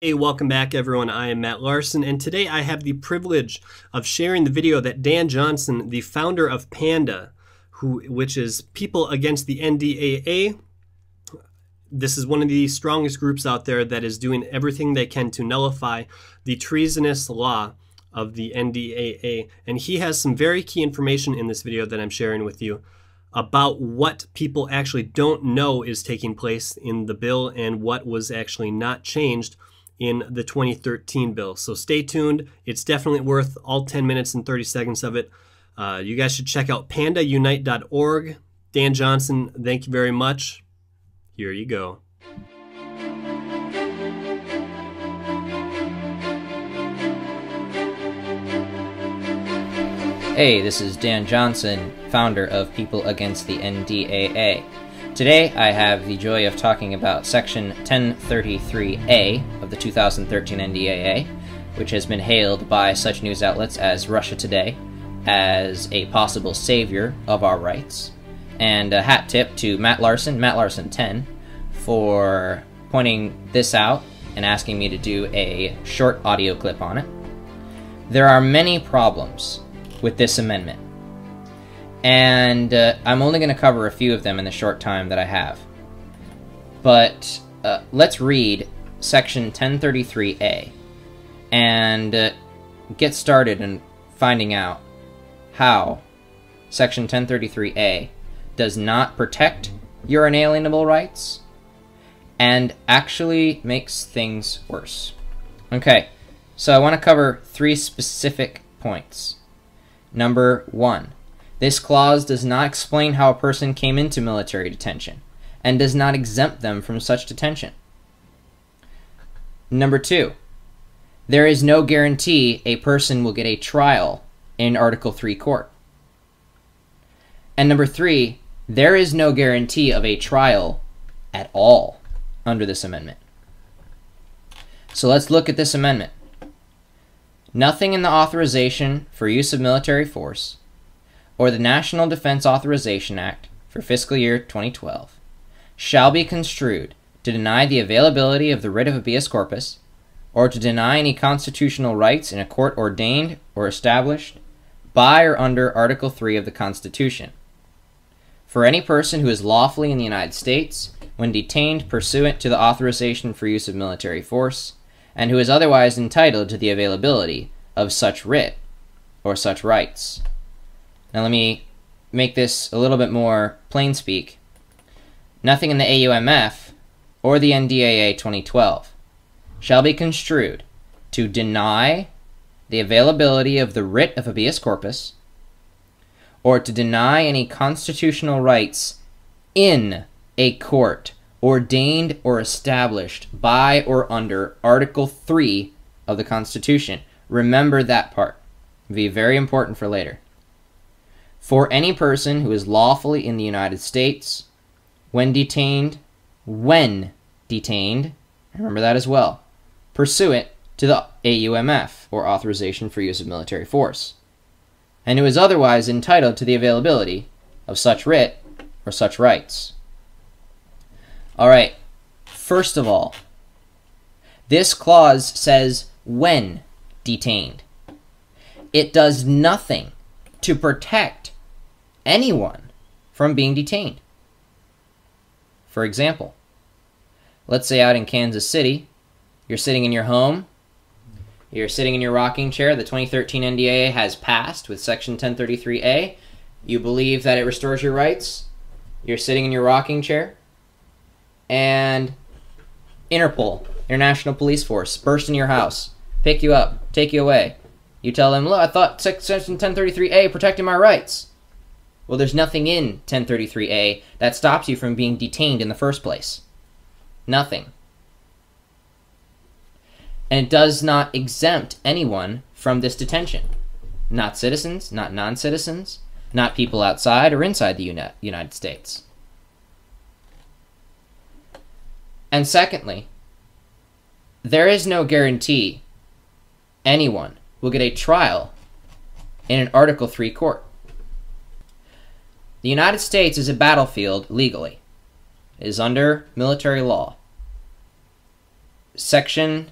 Hey, welcome back everyone. I am Matt Larson, and today I have the privilege of sharing the video that Dan Johnson, the founder of PANDA, which is People Against the NDAA. This is one of the strongest groups out there that is doing everything they can to nullify the treasonous law of the NDAA. And he has some very key information in this video that I'm sharing with you about what people actually don't know is taking place in the bill and what was actually not changed in the 2013 bill. So stay tuned. It's definitely worth all 10 minutes and 30 seconds of it. You guys should check out pandaunite.org. Dan Johnson, thank you very much. Here you go. Hey, this is Dan Johnson, founder of People Against the NDAA. Today, I have the joy of talking about Section 1033A of the 2013 NDAA, which has been hailed by such news outlets as Russia Today as a possible savior of our rights. And a hat tip to Matt Larson 10, for pointing this out and asking me to do a short audio clip on it. There are many problems with this amendment, and I'm only going to cover a few of them in the short time that I have. But let's read Section 1033A and get started in finding out how Section 1033A does not protect your inalienable rights and actually makes things worse. Okay, so I want to cover three specific points. Number one, this clause does not explain how a person came into military detention and does not exempt them from such detention. Number two, there is no guarantee a person will get a trial in Article 3 court. And number three, there is no guarantee of a trial at all under this amendment. So let's look at this amendment. Nothing in the authorization for use of military force or the National Defense Authorization Act for fiscal year 2012 shall be construed to deny the availability of the writ of habeas corpus or to deny any constitutional rights in a court ordained or established by or under Article 3 of the Constitution for any person who is lawfully in the United States when detained pursuant to the authorization for use of military force, and who is otherwise entitled to the availability of such writ or such rights. Now let me make this a little bit more plain speak. Nothing in the AUMF or the NDAA 2012 shall be construed to deny the availability of the writ of habeas corpus or to deny any constitutional rights in a court ordained or established by or under Article 3 of the Constitution. Remember that part. It'll be very important for later. For any person who is lawfully in the United States when detained, remember that as well, pursuant to the AUMF, or Authorization for Use of Military Force, and who is otherwise entitled to the availability of such writ or such rights. Alright, first of all, this clause says when detained. It does nothing to protect anyone from being detained. For example, let's say out in Kansas City, you're sitting in your home, you're sitting in your rocking chair, the 2013 NDAA has passed with Section 1033A, you believe that it restores your rights, you're sitting in your rocking chair, and Interpol, International Police Force, burst in your house, pick you up, take you away. You tell them, look, I thought Section 1033A protected my rights. Well, there's nothing in 1033A that stops you from being detained in the first place. Nothing. And it does not exempt anyone from this detention. Not citizens, not non-citizens, not people outside or inside the United States. And secondly, there is no guarantee anyone will get a trial in an Article 3 court. The United States is a battlefield legally. It is under military law. Section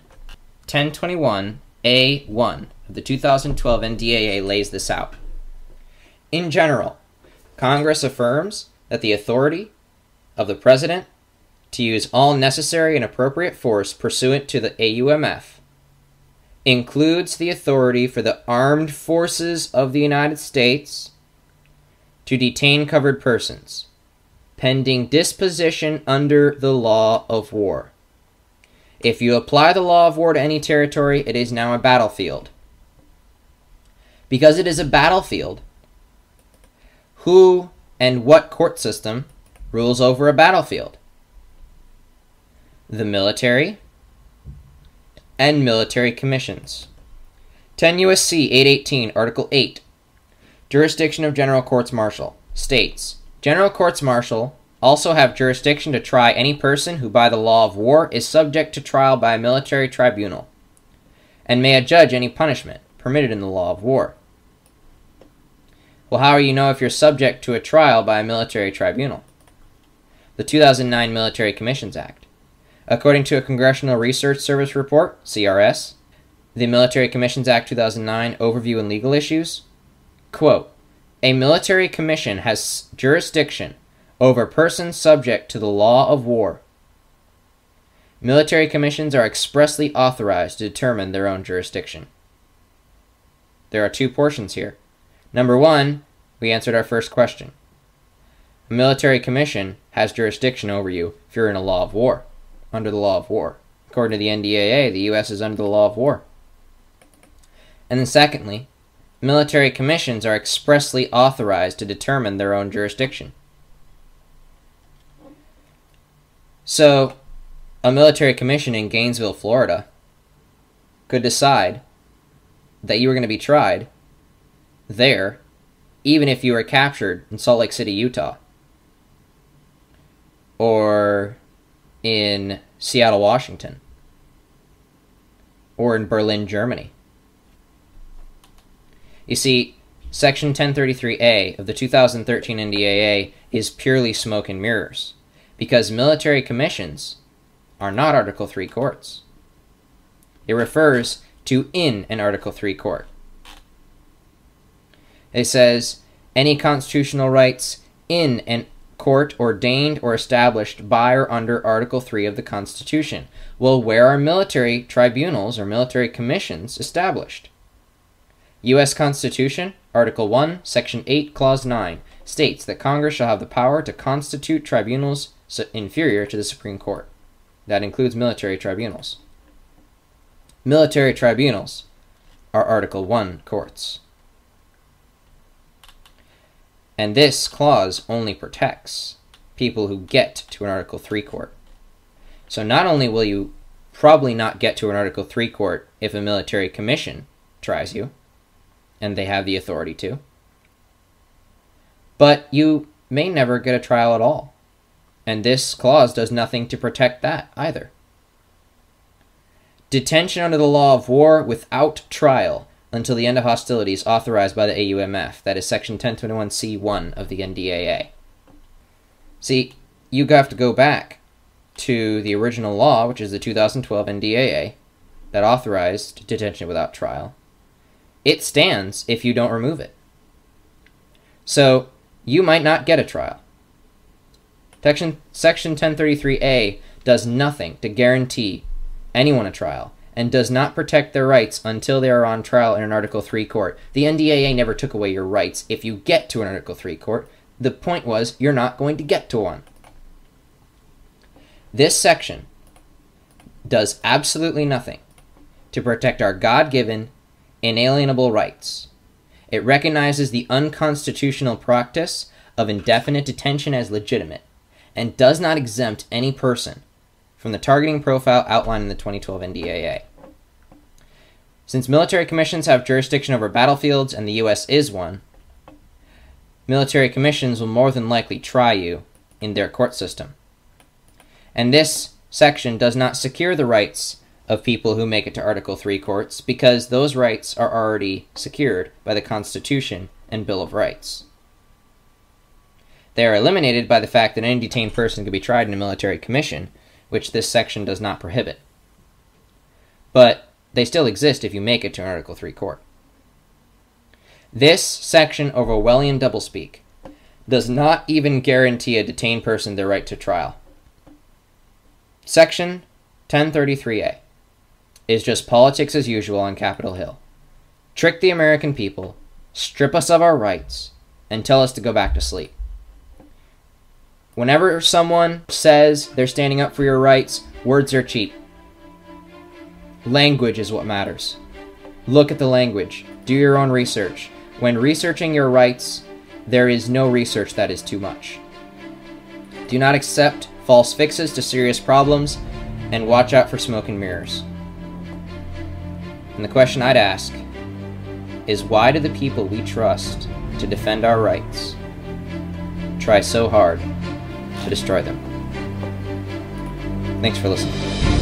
1021A1 of the 2012 NDAA lays this out. In general, Congress affirms that the authority of the President to use all necessary and appropriate force pursuant to the AUMF includes the authority for the armed forces of the United States to detain covered persons, pending disposition under the law of war. If you apply the law of war to any territory, it is now a battlefield. Because it is a battlefield, who and what court system rules over a battlefield? The military and military commissions. 10 U.S.C. 818, Article 8, Jurisdiction of General Courts Martial, states, General Courts Martial also have jurisdiction to try any person who by the law of war is subject to trial by a military tribunal, and may adjudge any punishment permitted in the law of war. Well, how do you know if you're subject to a trial by a military tribunal? The 2009 Military Commissions Act. According to a Congressional Research Service report, CRS, the Military Commissions Act 2009 Overview and Legal Issues, quote, a military commission has jurisdiction over persons subject to the law of war. Military commissions are expressly authorized to determine their own jurisdiction. There are two portions here. Number one, we answered our first question. A military commission has jurisdiction over you if you're in a law of war, under the law of war. According to the NDAA, the U.S. is under the law of war. And then secondly, military commissions are expressly authorized to determine their own jurisdiction. So, a military commission in Gainesville, Florida, could decide that you were going to be tried there, even if you were captured in Salt Lake City, Utah, or in Seattle, Washington, or in Berlin, Germany. You see, Section 1033A of the 2013 NDAA is purely smoke and mirrors, because military commissions are not Article 3 courts. It refers to in an Article 3 court. It says, any constitutional rights in an court ordained or established by or under Article 3 of the Constitution. Well, where are military tribunals or military commissions established? U.S. Constitution, Article 1, Section 8, Clause 9, states that Congress shall have the power to constitute tribunals inferior to the Supreme Court. That includes military tribunals. Military tribunals are Article 1 courts. And this clause only protects people who get to an Article 3 court. So not only will you probably not get to an Article 3 court if a military commission tries you, and they have the authority to, but you may never get a trial at all. And this clause does nothing to protect that either. Detention under the law of war without trial until the end of hostilities authorized by the AUMF. That is Section 1021C1 of the NDAA. See, you have to go back to the original law, which is the 2012 NDAA, that authorized detention without trial. It stands if you don't remove it. So, you might not get a trial. Section 1033A does nothing to guarantee anyone a trial, and does not protect their rights until they are on trial in an Article 3 court. The NDAA never took away your rights if you get to an Article 3 court. The point was, you're not going to get to one. This section does absolutely nothing to protect our God-given, inalienable rights. It recognizes the unconstitutional practice of indefinite detention as legitimate, and does not exempt any person from the targeting profile outlined in the 2012 NDAA. Since military commissions have jurisdiction over battlefields, and the U.S. is one, military commissions will more than likely try you in their court system. And this section does not secure the rights of people who make it to Article 3 courts, because those rights are already secured by the Constitution and Bill of Rights. They are eliminated by the fact that any detained person can be tried in a military commission, which this section does not prohibit. But they still exist if you make it to an Article 3 court. This section of Orwellian doublespeak does not even guarantee a detained person their right to trial. Section 1033A is just politics as usual on Capitol Hill. Trick the American people, strip us of our rights, and tell us to go back to sleep. Whenever someone says they're standing up for your rights, words are cheap. Language is what matters. Look at the language. Do your own research. When researching your rights, there is no research that is too much. Do not accept false fixes to serious problems, and watch out for smoke and mirrors. And the question I'd ask is, why do the people we trust to defend our rights try so hard to destroy them? Thanks for listening.